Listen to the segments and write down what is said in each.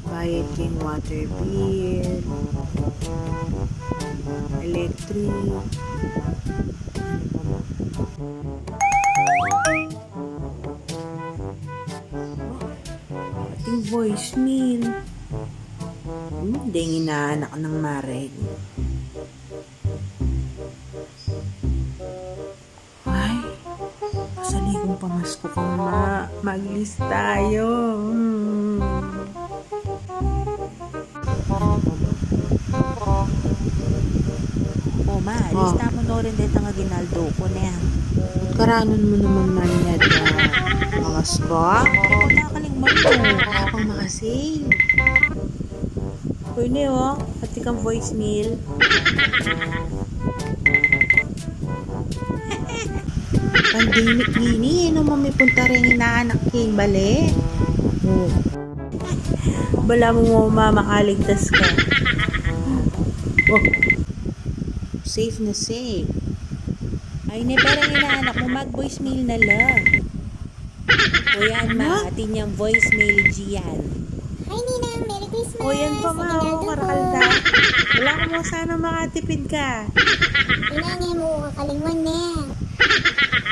Bayad king water bill, electric, ating voicemail. Hindi inaanak ng Marek. Ay, pasaligong pamasko kang mag-list tayo. O ma, lista mo no rin dito nga ginaldo ko na yan. Karanon mo naman man yan mga sko. Kung nakaligman mo. Kapang makasing. Pwede o, pati kang voicemail. Pandemic nini, no mami punta rin inaanak king bale. Oh. Bala mo makaligtas ka. Oh. Safe na safe. Ay, ne, pero inaanak mo mag-voicemail na lang. O yan ma, atin yung voicemail Gian. Hi Ninang, Merry Christmas! O yan pa ma, Ginaldo oh, ko. karakalda. Wala ko mo sana makatipid ka. Ninang, mo kakalingwan na.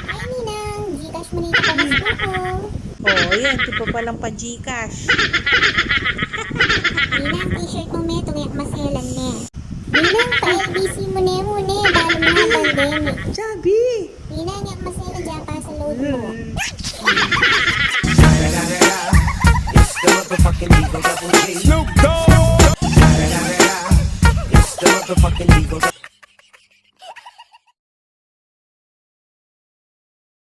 Hi Ninang, Gcash mo na ito pamasko ko. O, yan, tipo palang pa Gcash. Ninang, t-shirt mo me, tuyak maselan ne. Ninang, pa-LBC mo ne muna, balo mo nga pandemic. Sabi. Ninang, yak maselan dyan para sa load mo. It's the motherfucking Eagle Double G. Snoop Dogg.